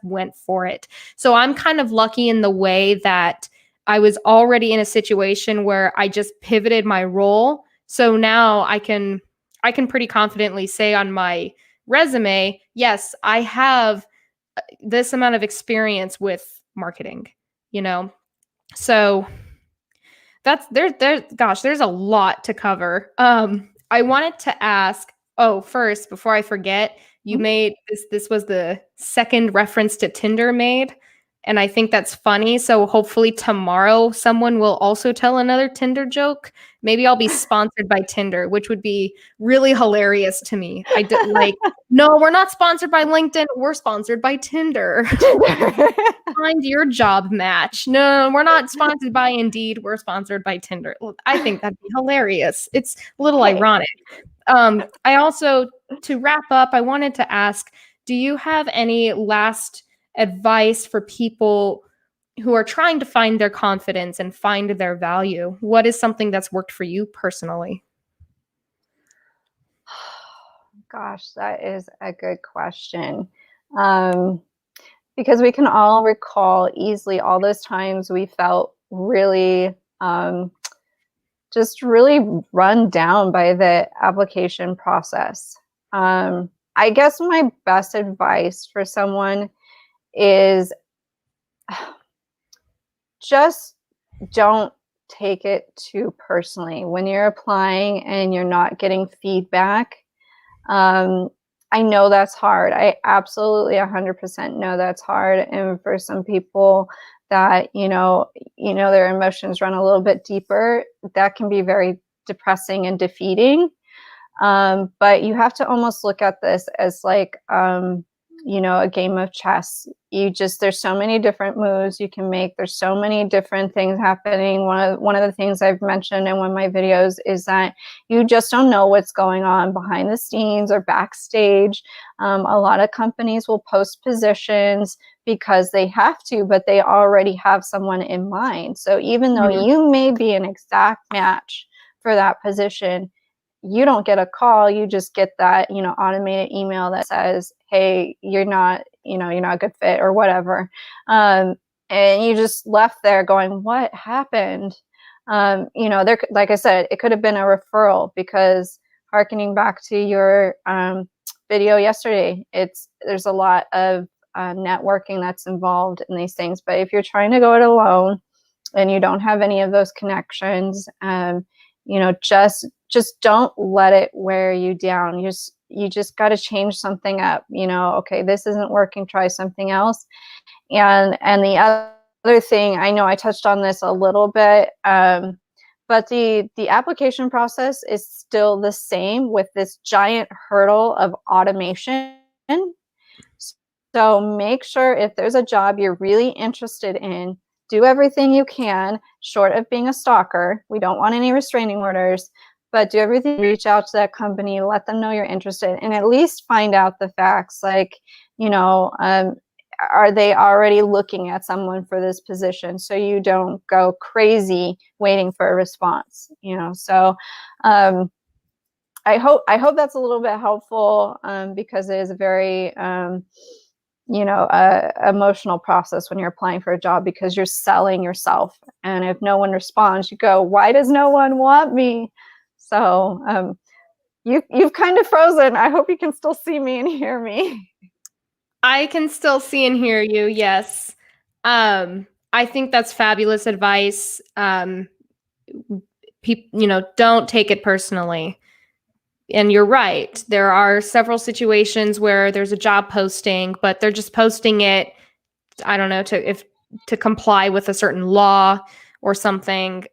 went for it. So I'm kind of lucky in the way that I was already in a situation where I just pivoted my role. So now I can pretty confidently say on my resume, yes, I have this amount of experience with marketing, you know. So that's there's a lot to cover. I wanted to ask, oh, first, before I forget, you made this was the second reference to Tinder made, and I think that's funny. So hopefully tomorrow someone will also tell another Tinder joke. Maybe I'll be sponsored by Tinder, which would be really hilarious to me. I did like, no, we're not sponsored by LinkedIn. We're sponsored by Tinder. Find your job match. No, we're not sponsored by Indeed. We're sponsored by Tinder. I think that'd be hilarious. It's a little ironic. I also, to wrap up, I wanted to ask, do you have any last advice for people who are trying to find their confidence and find their value? What is something that's worked for you personally? Gosh, that is a good question. Because we can all recall easily all those times we felt really, just really run down by the application process. I guess my best advice for someone is just don't take it too personally. When you're applying and you're not getting feedback, I know that's hard. I absolutely 100% know that's hard. And for some people that, their emotions run a little bit deeper, that can be very depressing and defeating. But you have to almost look at this as like, a game of chess. There's so many different moves you can make. There's so many different things happening. One of the things I've mentioned in one of my videos is that you just don't know what's going on behind the scenes or backstage. A lot of companies will post positions because they have to, but they already have someone in mind. So even though you may be an exact match for that position, you don't get a call. You just get that, automated email that says, hey, you're not a good fit or whatever. And you just left there going, what happened? There, like I said, it could have been a referral, because hearkening back to your video yesterday, there's a lot of networking that's involved in these things. But if you're trying to go it alone and you don't have any of those connections, just don't let it wear you down. You just got to change something up. Okay, this isn't working, try something else. And the other thing, I know I touched on this a little bit, but the application process is still the same with this giant hurdle of automation. So make sure, if there's a job you're really interested in, do everything you can, short of being a stalker. We don't want any restraining orders, but do everything, reach out to that company, let them know you're interested, and at least find out the facts. Like, are they already looking at someone for this position? So you don't go crazy waiting for a response, So I hope that's a little bit helpful, because it is a very, emotional process when you're applying for a job, because you're selling yourself. And if no one responds, you go, why does no one want me? So you've kind of frozen. I hope you can still see me and hear me. I can still see and hear you. Yes. I think that's fabulous advice. Don't take it personally. And you're right. There are several situations where there's a job posting, but they're just posting it, I don't know, to comply with a certain law or something.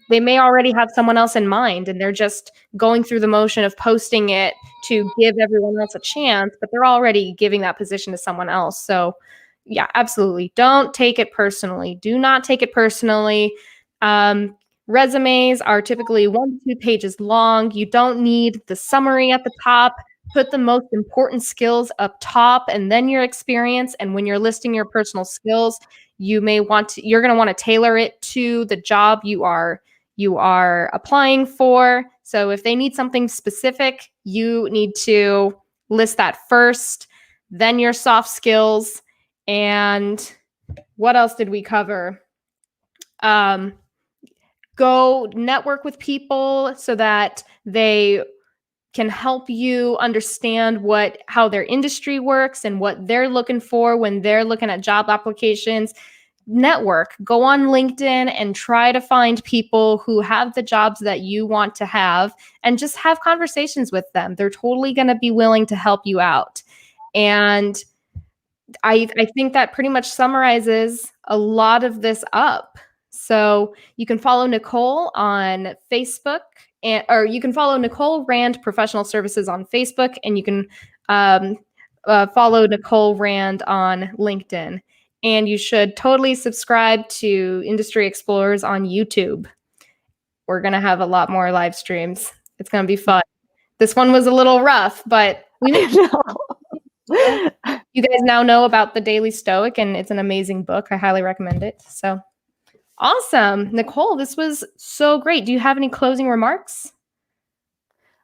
they may already have someone else in mind, and they're just going through the motion of posting it to give everyone else a chance, but they're already giving that position to someone else. So yeah, absolutely. Don't take it personally. Do not take it personally. Resumes are typically 1 to 2 pages long. You don't need the summary at the top. Put the most important skills up top and then your experience. And when you're listing your personal skills, you're going to want to tailor it to the job you are applying for. So if they need something specific, you need to list that first, then your soft skills. And what else did we cover? Go network with people so that they can help you understand how their industry works and what they're looking for when they're looking at job applications. Network, go on LinkedIn and try to find people who have the jobs that you want to have and just have conversations with them. They're totally going to be willing to help you out. And I think that pretty much summarizes a lot of this up. So you can follow Nicole on Facebook, or you can follow Nicole Rand Professional Services on Facebook, and you can follow Nicole Rand on LinkedIn. And you should totally subscribe to Industry Explorers on YouTube. We're going to have a lot more live streams. It's going to be fun. This one was a little rough, but we made it. You guys now know about The Daily Stoic, and it's an amazing book. I highly recommend it. So awesome. Nicole, this was so great. Do you have any closing remarks?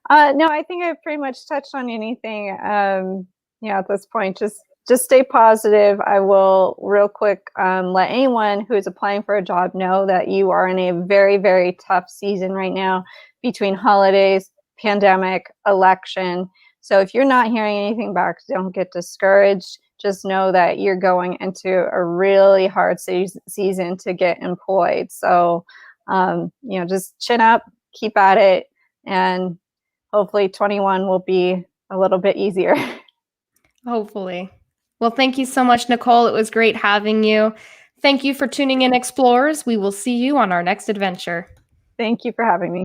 No, I think I've pretty much touched on anything. At this point, just stay positive. I will real quick let anyone who is applying for a job know that you are in a very, very tough season right now between holidays, pandemic, election. So if you're not hearing anything back, don't get discouraged. Just know that you're going into a really hard season to get employed. So, just chin up, keep at it, and hopefully 21 will be a little bit easier. Hopefully. Well, thank you so much, Nicole. It was great having you. Thank you for tuning in, Explorers. We will see you on our next adventure. Thank you for having me.